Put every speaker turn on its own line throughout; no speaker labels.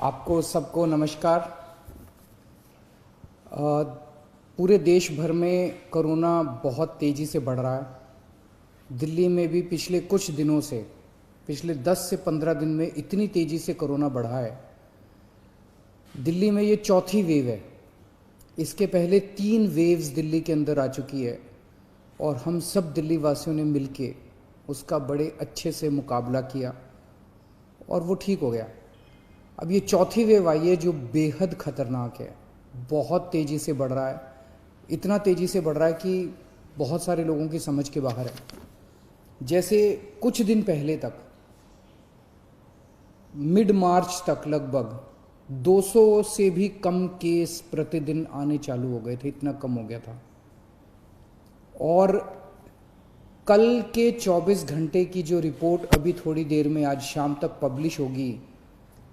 आपको सबको नमस्कार। पूरे देश भर में कोरोना बहुत तेज़ी से बढ़ रहा है। दिल्ली में भी पिछले कुछ दिनों से, पिछले 10 से 15 दिन में इतनी तेज़ी से कोरोना बढ़ा है। दिल्ली में ये चौथी वेव है। इसके पहले 3 वेव्स दिल्ली के अंदर आ चुकी है और हम सब दिल्ली वासियों ने मिलके उसका बड़े अच्छे से मुकाबला किया और वो ठीक हो गया। अब ये चौथी वेव आई है जो बेहद ख़तरनाक है, बहुत तेज़ी से बढ़ रहा है। इतना तेज़ी से बढ़ रहा है कि बहुत सारे लोगों की समझ के बाहर है। जैसे कुछ दिन पहले तक, मिड मार्च तक लगभग 200 से भी कम केस प्रतिदिन आने चालू हो गए थे, इतना कम हो गया था। और कल के 24 घंटे की जो रिपोर्ट अभी थोड़ी देर में आज शाम तक पब्लिश होगी,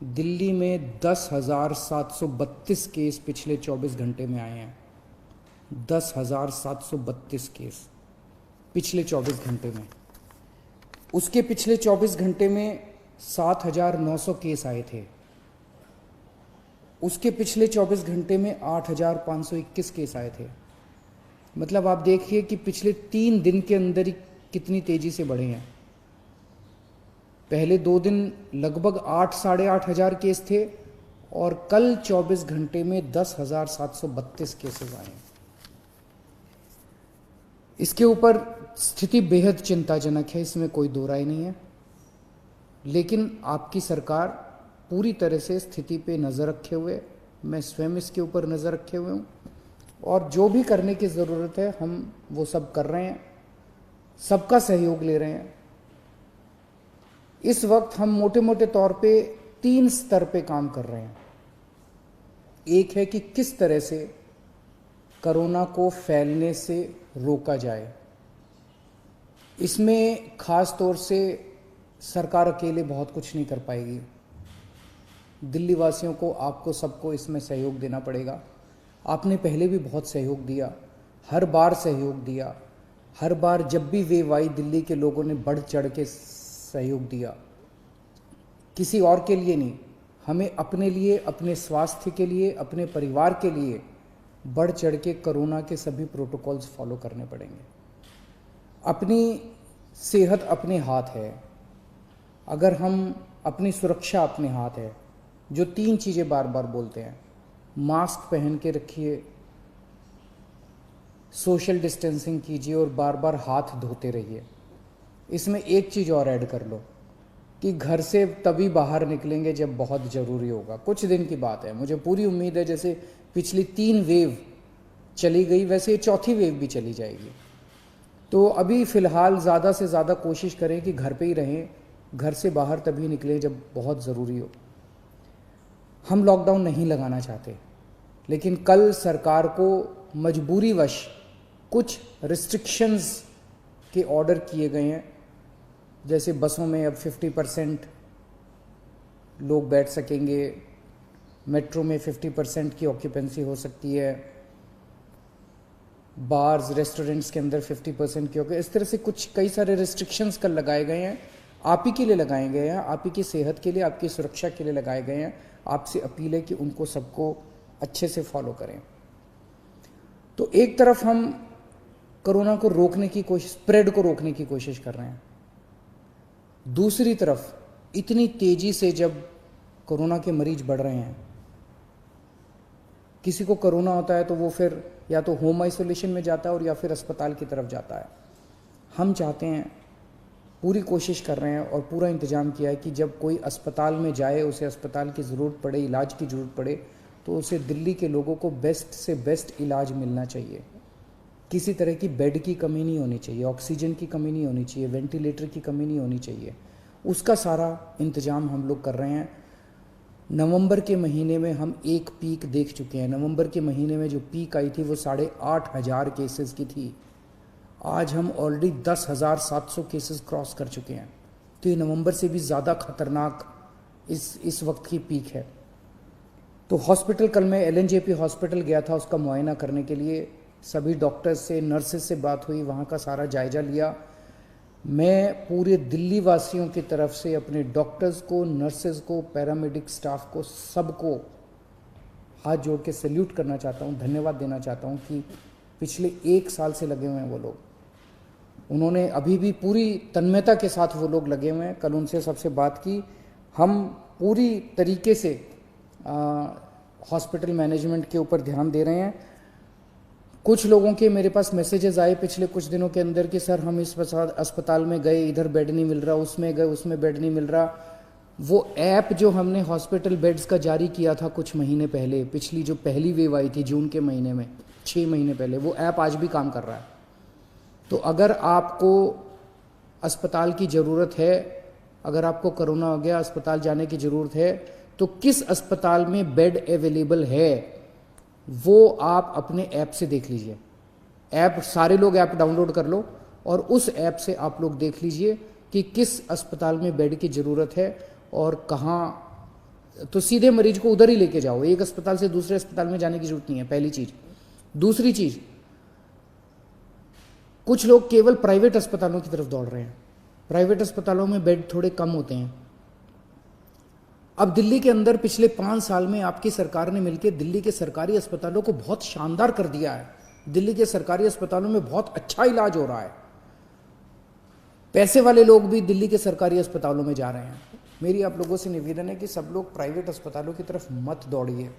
दिल्ली में 10,732 केस पिछले 24 घंटे में आए हैं। 10,732 केस पिछले 24 घंटे में। उसके पिछले 24 घंटे में 7,900 केस आए थे। उसके पिछले 24 घंटे में 8,521 केस आए थे। मतलब आप देखिए कि पिछले 3 दिन के अंदर ही कितनी तेज़ी से बढ़े हैं। पहले 2 दिन लगभग 8 साढ़े 8 हज़ार केस थे और कल 24 घंटे में 10,732 केसेस आए हैं। इसके ऊपर स्थिति बेहद चिंताजनक है, इसमें कोई दो राय नहीं है। लेकिन आपकी सरकार पूरी तरह से स्थिति पे नज़र रखे हुए, मैं स्वयं इसके ऊपर नज़र रखे हुए हूँ और जो भी करने की ज़रूरत है हम वो सब कर रहे हैं, सबका सहयोग ले रहे हैं। इस वक्त हम मोटे मोटे तौर पे 3 स्तर पे काम कर रहे हैं। एक है कि किस तरह से कोरोना को फैलने से रोका जाए। इसमें खास तौर से सरकार अकेले बहुत कुछ नहीं कर पाएगी। दिल्ली वासियों को, आपको सबको इसमें सहयोग देना पड़ेगा। आपने पहले भी बहुत सहयोग दिया, हर बार सहयोग दिया। हर बार जब भी वेव आई, दिल्ली के लोगों ने बढ़ चढ़ के सहयोग दिया। किसी और के लिए नहीं, हमें अपने लिए, अपने स्वास्थ्य के लिए, अपने परिवार के लिए बढ़ चढ़ के कोरोना के सभी प्रोटोकॉल्स फॉलो करने पड़ेंगे। अपनी सेहत अपने हाथ है। अगर हम, अपनी सुरक्षा अपने हाथ है। जो 3 चीज़ें बार बार बोलते हैं, मास्क पहन के रखिए, सोशल डिस्टेंसिंग कीजिए और बार बार हाथ धोते रहिए। इसमें एक चीज़ और ऐड कर लो कि घर से तभी बाहर निकलेंगे जब बहुत ज़रूरी होगा। कुछ दिन की बात है, मुझे पूरी उम्मीद है जैसे पिछली 3 वेव चली गई वैसे ये चौथी वेव भी चली जाएगी। तो अभी फ़िलहाल ज़्यादा से ज़्यादा कोशिश करें कि घर पे ही रहें, घर से बाहर तभी निकलें जब बहुत ज़रूरी हो। हम लॉकडाउन नहीं लगाना चाहते, लेकिन कल सरकार को मजबूरीवश कुछ रिस्ट्रिक्शंस के ऑर्डर किए गए हैं। जैसे बसों में अब 50% लोग बैठ सकेंगे, मेट्रो में 50% की ऑक्यूपेंसी हो सकती है, बार्स रेस्टोरेंट्स के अंदर 50% की ऑक्यूपेंसी। इस तरह से कुछ कई सारे रिस्ट्रिक्शंस कल लगाए गए हैं। आप ही के लिए लगाए गए हैं, आप ही की सेहत के लिए, आपकी सुरक्षा के लिए लगाए गए हैं। आपसे अपील है कि उनको सबको अच्छे से फॉलो करें। तो एक तरफ हम कोरोना को रोकने की कोशिश, स्प्रेड को रोकने की कोशिश कर रहे हैं। दूसरी तरफ इतनी तेजी से जब कोरोना के मरीज बढ़ रहे हैं, किसी को कोरोना होता है तो वो फिर या तो होम आइसोलेशन में जाता है और या फिर अस्पताल की तरफ जाता है। हम चाहते हैं, पूरी कोशिश कर रहे हैं और पूरा इंतजाम किया है कि जब कोई अस्पताल में जाए, उसे अस्पताल की ज़रूरत पड़े, इलाज की ज़रूरत पड़े, तो उसे दिल्ली के लोगों को बेस्ट से बेस्ट इलाज मिलना चाहिए। किसी तरह की बेड की कमी नहीं होनी चाहिए, ऑक्सीजन की कमी नहीं होनी चाहिए, वेंटिलेटर की कमी नहीं होनी चाहिए। उसका सारा इंतजाम हम लोग कर रहे हैं। नवंबर के महीने में हम एक पीक देख चुके हैं। नवंबर के महीने में जो पीक आई थी वो 8,500 केसेस की थी। आज हम ऑलरेडी 10,700 केसेस क्रॉस कर चुके हैं। तो ये नवंबर से भी ज़्यादा खतरनाक इस वक्त की पीक है। तो हॉस्पिटल, कल मैं LNJP हॉस्पिटल गया था उसका मुआयना करने के लिए। सभी डॉक्टर्स से, नर्सेज से बात हुई, वहाँ का सारा जायज़ा लिया। मैं पूरे दिल्ली वासियों की तरफ से अपने डॉक्टर्स को, नर्सेज को, पैरामेडिक स्टाफ को, सबको हाथ जोड़ के सैल्यूट करना चाहता हूँ, धन्यवाद देना चाहता हूँ कि पिछले 1 साल से लगे हुए हैं वो लोग। उन्होंने अभी भी पूरी तन्मयता के साथ वो लोग लगे हुए हैं। कल उनसे सबसे बात की, हम पूरी तरीके से हॉस्पिटल मैनेजमेंट के ऊपर ध्यान दे रहे हैं। कुछ लोगों के मेरे पास मैसेजेस आए पिछले कुछ दिनों के अंदर कि सर हम इस अस्पताल में गए, इधर बेड नहीं मिल रहा, उसमें गए, उसमें बेड नहीं मिल रहा। वो ऐप जो हमने हॉस्पिटल बेड्स का जारी किया था कुछ महीने पहले, पिछली जो पहली वेव आई थी जून के महीने में, 6 महीने पहले, वो ऐप आज भी काम कर रहा है। तो अगर आपको अस्पताल की ज़रूरत है, अगर आपको कोरोना हो गया, अस्पताल जाने की ज़रूरत है, तो किस अस्पताल में बेड अवेलेबल है वो आप अपने ऐप से देख लीजिए। ऐप, सारे लोग ऐप डाउनलोड कर लो और उस ऐप से आप लोग देख लीजिए कि किस अस्पताल में बेड की ज़रूरत है और कहाँ। तो सीधे मरीज को उधर ही लेके जाओ, एक अस्पताल से दूसरे अस्पताल में जाने की जरूरत नहीं है, पहली चीज़। दूसरी चीज़, कुछ लोग केवल प्राइवेट अस्पतालों की तरफ दौड़ रहे हैं। प्राइवेट अस्पतालों में बेड थोड़े कम होते हैं। अब दिल्ली के अंदर पिछले 5 साल में आपकी सरकार ने मिलकर दिल्ली के सरकारी अस्पतालों को बहुत शानदार कर दिया है। दिल्ली के सरकारी अस्पतालों में बहुत अच्छा इलाज हो रहा है। पैसे वाले लोग भी दिल्ली के सरकारी अस्पतालों में जा रहे हैं। मेरी आप लोगों से निवेदन है कि सब लोग प्राइवेट अस्पतालों की तरफ मत दौड़िए।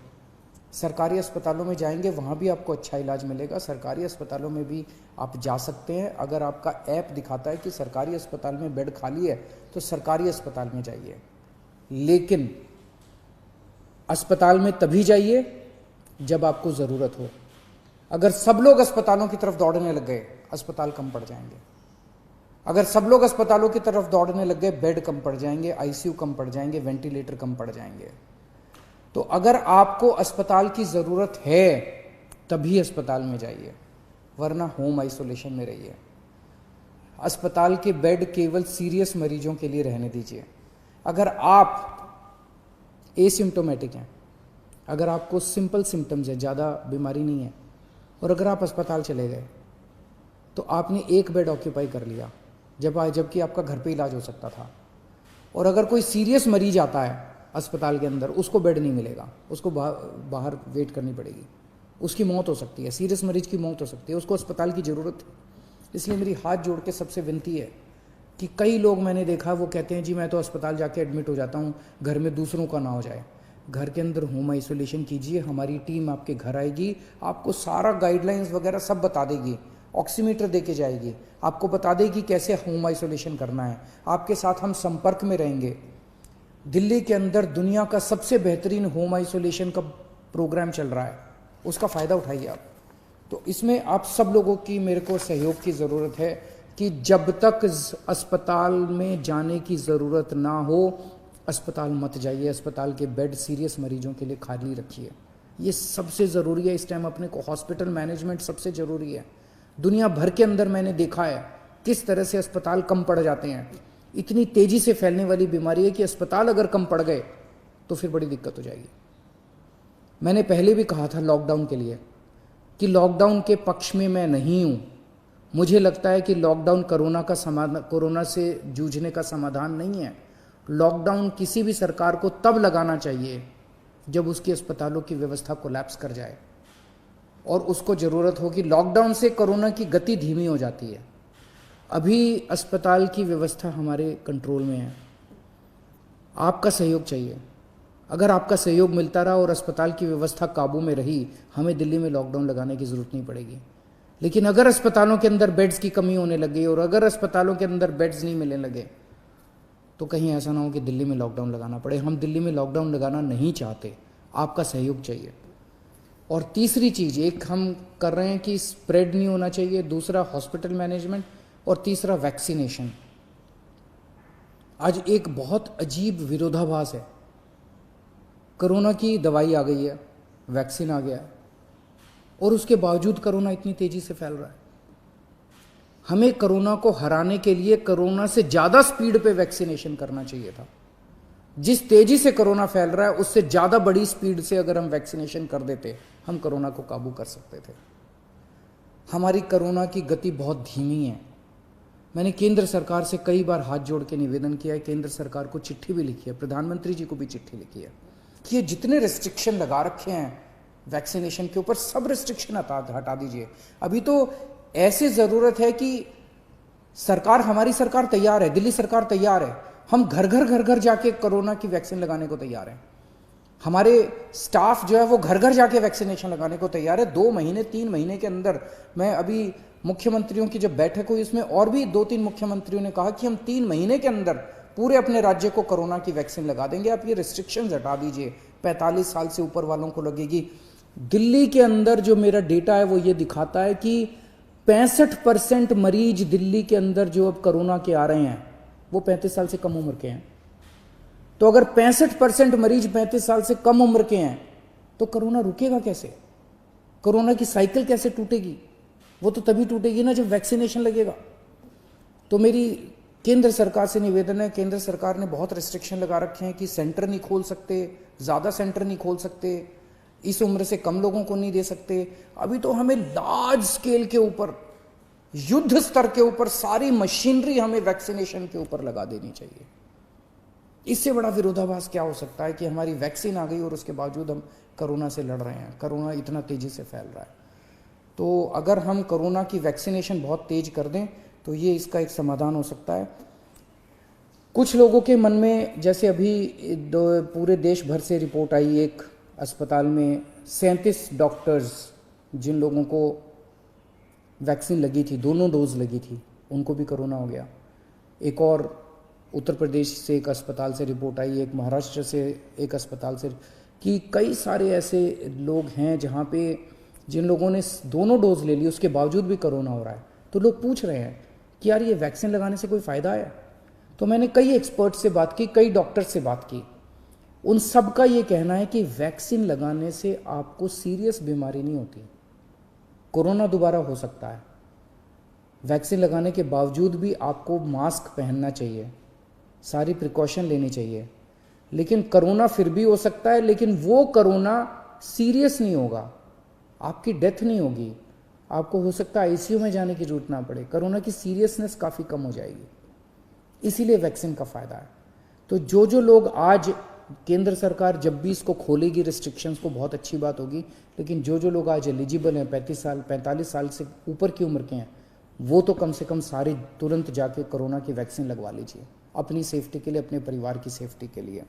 सरकारी अस्पतालों में जाएंगे, वहाँ भी आपको अच्छा इलाज मिलेगा। सरकारी अस्पतालों में भी आप जा सकते हैं। अगर आपका ऐप दिखाता है कि सरकारी अस्पताल में बेड खाली है तो सरकारी अस्पताल में जाइए, लेकिन अस्पताल में तभी जाइए जब आपको ज़रूरत हो। अगर सब लोग अस्पतालों की तरफ दौड़ने लग गए, अस्पताल कम पड़ जाएंगे। अगर सब लोग अस्पतालों की तरफ दौड़ने लग गए, बेड कम पड़ जाएंगे, आईसीयू कम पड़ जाएंगे, वेंटिलेटर कम पड़ जाएंगे। तो अगर आपको अस्पताल की ज़रूरत है तभी अस्पताल में जाइए, वरना होम आइसोलेशन में रहिए। अस्पताल के बेड केवल सीरियस मरीजों के लिए रहने दीजिए। अगर आप एसिम्प्टोमेटिक हैं, अगर आपको सिंपल सिम्टम्स है, ज़्यादा बीमारी नहीं है, और अगर आप अस्पताल चले गए तो आपने एक बेड ऑक्यूपाई कर लिया जबकि आपका घर पे इलाज हो सकता था। और अगर कोई सीरियस मरीज आता है अस्पताल के अंदर, उसको बेड नहीं मिलेगा, उसको बाहर वेट करनी पड़ेगी, उसकी मौत हो सकती है, सीरियस मरीज की मौत हो सकती है, उसको अस्पताल की ज़रूरत है। इसलिए मेरी हाथ जोड़ के सबसे विनती है कि कई लोग मैंने देखा वो कहते हैं जी मैं तो अस्पताल जाके एडमिट हो जाता हूँ, घर में दूसरों का ना हो जाए। घर के अंदर होम आइसोलेशन कीजिए, हमारी टीम आपके घर आएगी, आपको सारा गाइडलाइंस वगैरह सब बता देगी, ऑक्सीमीटर दे के जाएगी, आपको बता देगी कैसे होम आइसोलेशन करना है, आपके साथ हम संपर्क में रहेंगे। दिल्ली के अंदर दुनिया का सबसे बेहतरीन होम आइसोलेशन का प्रोग्राम चल रहा है, उसका फ़ायदा उठाइए आप। तो इसमें आप सब लोगों की मेरे को सहयोग की ज़रूरत है कि जब तक अस्पताल में जाने की ज़रूरत ना हो, अस्पताल मत जाइए। अस्पताल के बेड सीरियस मरीजों के लिए खाली रखिए, ये सबसे ज़रूरी है इस टाइम। अपने को हॉस्पिटल मैनेजमेंट सबसे ज़रूरी है। दुनिया भर के अंदर मैंने देखा है किस तरह से अस्पताल कम पड़ जाते हैं। इतनी तेज़ी से फैलने वाली बीमारी है कि अस्पताल अगर कम पड़ गए तो फिर बड़ी दिक्कत हो जाएगी। मैंने पहले भी कहा था लॉकडाउन के लिए कि लॉकडाउन के पक्ष में मैं नहीं हूँ। मुझे लगता है कि लॉकडाउन कोरोना से जूझने का समाधान नहीं है। लॉकडाउन किसी भी सरकार को तब लगाना चाहिए जब उसकी अस्पतालों की व्यवस्था कोलैप्स कर जाए और उसको ज़रूरत हो कि लॉकडाउन से कोरोना की गति धीमी हो जाती है। अभी अस्पताल की व्यवस्था हमारे कंट्रोल में है, आपका सहयोग चाहिए। अगर आपका सहयोग मिलता रहा और अस्पताल की व्यवस्था काबू में रही, हमें दिल्ली में लॉकडाउन लगाने की ज़रूरत नहीं पड़ेगी। लेकिन अगर अस्पतालों के अंदर बेड्स की कमी होने लग गई और अगर अस्पतालों के अंदर बेड्स नहीं मिलने लगे तो कहीं ऐसा ना हो कि दिल्ली में लॉकडाउन लगाना पड़े। हम दिल्ली में लॉकडाउन लगाना नहीं चाहते, आपका सहयोग चाहिए। और तीसरी चीज़ एक हम कर रहे हैं कि स्प्रेड नहीं होना चाहिए, दूसरा हॉस्पिटल मैनेजमेंट, और तीसरा वैक्सीनेशन। आज एक बहुत अजीब विरोधाभास है। कोरोना की दवाई आ गई है, वैक्सीन आ गया है, और उसके बावजूद कोरोना इतनी तेज़ी से फैल रहा है। हमें कोरोना को हराने के लिए कोरोना से ज़्यादा स्पीड पे वैक्सीनेशन करना चाहिए था। जिस तेज़ी से कोरोना फैल रहा है उससे ज़्यादा बड़ी स्पीड से अगर हम वैक्सीनेशन कर देते, हम कोरोना को काबू कर सकते थे। हमारी कोरोना की गति बहुत धीमी है। मैंने केंद्र सरकार से कई बार हाथ जोड़ के निवेदन किया है, केंद्र सरकार को चिट्ठी भी लिखी है, प्रधानमंत्री जी को भी चिट्ठी लिखी है कि ये जितने रिस्ट्रिक्शन लगा रखे हैं वैक्सीनेशन के ऊपर, सब रिस्ट्रिक्शन हटा दीजिए। अभी तो ऐसी ज़रूरत है कि सरकार, हमारी सरकार तैयार है, दिल्ली सरकार तैयार है, हम घर घर जाके कोरोना की वैक्सीन लगाने को तैयार हैं। हमारे स्टाफ जो है वो घर घर जाके वैक्सीनेशन लगाने को तैयार है। 2 महीने 3 महीने के अंदर, मैं अभी मुख्यमंत्रियों की जब बैठक हुई उसमें और भी 2-3 मुख्यमंत्रियों ने कहा कि हम 3 महीने के अंदर पूरे अपने राज्य को कोरोना की वैक्सीन लगा देंगे, आप ये रिस्ट्रिक्शंस हटा दीजिए, 45 साल से ऊपर वालों को लगेगी। दिल्ली के अंदर जो मेरा डेटा है वो ये दिखाता है कि 65% मरीज दिल्ली के अंदर जो अब कोरोना के आ रहे हैं वो 35 साल से कम उम्र के हैं। तो अगर 65% मरीज 35 साल से कम उम्र के हैं तो कोरोना रुकेगा कैसे? कोरोना की साइकिल कैसे टूटेगी? वो तो तभी टूटेगी ना जब वैक्सीनेशन लगेगा। तो मेरी केंद्र सरकार से निवेदन है, केंद्र सरकार ने बहुत रिस्ट्रिक्शन लगा रखे हैं कि सेंटर नहीं खोल सकते, ज़्यादा सेंटर नहीं खोल सकते, इस उम्र से कम लोगों को नहीं दे सकते। अभी तो हमें लार्ज स्केल के ऊपर, युद्ध स्तर के ऊपर सारी मशीनरी हमें वैक्सीनेशन के ऊपर लगा देनी चाहिए। इससे बड़ा विरोधाभास क्या हो सकता है कि हमारी वैक्सीन आ गई और उसके बावजूद हम कोरोना से लड़ रहे हैं, कोरोना इतना तेजी से फैल रहा है। तो अगर हम कोरोना की वैक्सीनेशन बहुत तेज कर दें तो ये इसका एक समाधान हो सकता है। कुछ लोगों के मन में, जैसे अभी पूरे देश भर से रिपोर्ट आई, एक अस्पताल में 37 डॉक्टर्स जिन लोगों को वैक्सीन लगी थी, दोनों डोज लगी थी, उनको भी कोरोना हो गया। एक और उत्तर प्रदेश से एक अस्पताल से रिपोर्ट आई, एक महाराष्ट्र से एक अस्पताल से, कि कई सारे ऐसे लोग हैं जहाँ पे जिन लोगों ने दोनों डोज ले ली उसके बावजूद भी कोरोना हो रहा है। तो लोग पूछ रहे हैं कि यार ये वैक्सीन लगाने से कोई फ़ायदा है? तो मैंने कई एक्सपर्ट से बात की, कई डॉक्टर से बात की, उन सब का ये कहना है कि वैक्सीन लगाने से आपको सीरियस बीमारी नहीं होती, कोरोना दोबारा हो सकता है। वैक्सीन लगाने के बावजूद भी आपको मास्क पहनना चाहिए, सारी प्रिकॉशन लेनी चाहिए, लेकिन कोरोना फिर भी हो सकता है, लेकिन वो कोरोना सीरियस नहीं होगा, आपकी डेथ नहीं होगी, आपको हो सकता है आईसीयू में जाने की जरूरत ना पड़े, कोरोना की सीरियसनेस काफ़ी कम हो जाएगी। इसीलिए वैक्सीन का फ़ायदा है। तो जो लोग आज, केंद्र सरकार जब भी इसको खोलेगी रिस्ट्रिक्शंस को, बहुत अच्छी बात होगी, लेकिन जो लोग आज एलिजिबल हैं, 45 साल से ऊपर की उम्र के हैं, वो तो कम से कम सारे तुरंत जाके कोरोना की वैक्सीन लगवा लीजिए, अपनी सेफ्टी के लिए, अपने परिवार की सेफ्टी के लिए।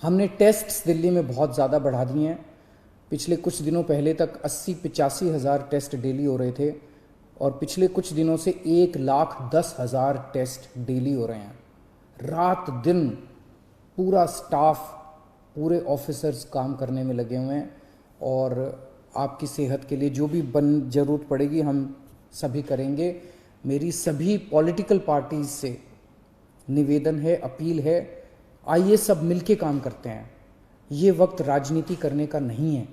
हमने टेस्ट्स दिल्ली में बहुत ज़्यादा बढ़ा दिए हैं। पिछले कुछ दिनों पहले तक 80-85 हज़ार टेस्ट डेली हो रहे थे और पिछले कुछ दिनों से 1,10,000 टेस्ट डेली हो रहे हैं। रात दिन पूरा स्टाफ, पूरे ऑफिसर्स काम करने में लगे हुए हैं और आपकी सेहत के लिए जो भी ज़रूरत पड़ेगी हम सभी करेंगे। मेरी सभी पॉलिटिकल पार्टीज से निवेदन है, अपील है, आइए सब मिलके काम करते हैं। ये वक्त राजनीति करने का नहीं है,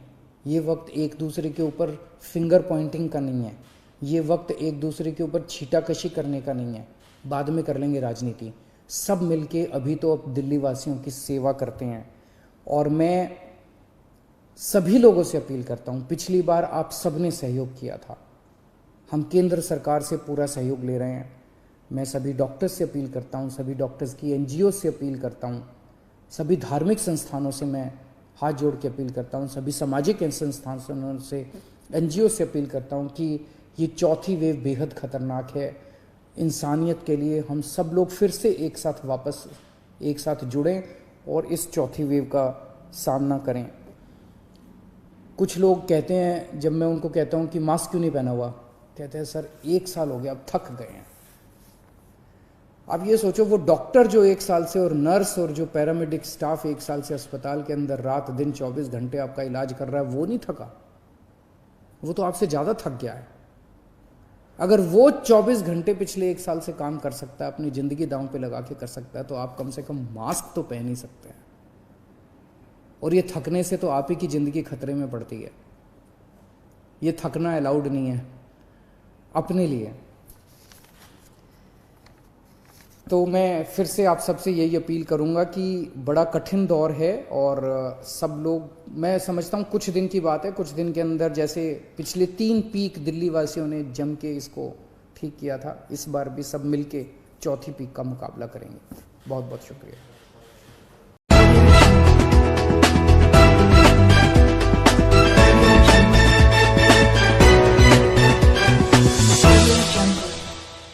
ये वक्त एक दूसरे के ऊपर फिंगर पॉइंटिंग का नहीं है, ये वक्त एक दूसरे के ऊपर छीटाकशी करने का नहीं है, बाद में कर लेंगे राजनीति। सब मिलके अभी तो अब दिल्ली वासियों की सेवा करते हैं। और मैं सभी लोगों से अपील करता हूँ, पिछली बार आप सबने सहयोग किया था, हम केंद्र सरकार से पूरा सहयोग ले रहे हैं। मैं सभी डॉक्टर्स से अपील करता हूँ, सभी डॉक्टर्स की एनजीओ से अपील करता हूँ, सभी धार्मिक संस्थानों से मैं हाथ जोड़ के अपील करता हूँ, सभी सामाजिक संस्थानों से, एनजीओ से अपील करता हूँ कि ये चौथी वेव बेहद खतरनाक है इंसानियत के लिए। हम सब लोग फिर से एक साथ जुड़ें और इस चौथी वेव का सामना करें। कुछ लोग कहते हैं, जब मैं उनको कहता हूँ कि मास्क क्यों नहीं पहना हुआ, कहते हैं सर 1 साल हो गया, अब थक गए हैं। अब ये सोचो, वो डॉक्टर जो 1 साल से और नर्स और जो पैरामेडिक स्टाफ 1 साल से अस्पताल के अंदर रात दिन 24 घंटे आपका इलाज कर रहा है, वो नहीं थका? वो तो आपसे ज़्यादा थक गया है। अगर वो 24 घंटे पिछले 1 साल से काम कर सकता है, अपनी ज़िंदगी दांव पे लगा के कर सकता है, तो आप कम से कम मास्क तो पहन ही सकते हैं। और ये थकने से तो आप ही की ज़िंदगी खतरे में पड़ती है। ये थकना अलाउड नहीं है अपने लिए। तो मैं फिर से आप सबसे यही अपील करूंगा कि बड़ा कठिन दौर है और सब लोग, मैं समझता हूँ कुछ दिन की बात है, कुछ दिन के अंदर, जैसे पिछले 3 पीक दिल्ली वासियों ने जम के इसको ठीक किया था, इस बार भी सब मिलके चौथी पीक का मुकाबला करेंगे। बहुत बहुत शुक्रिया।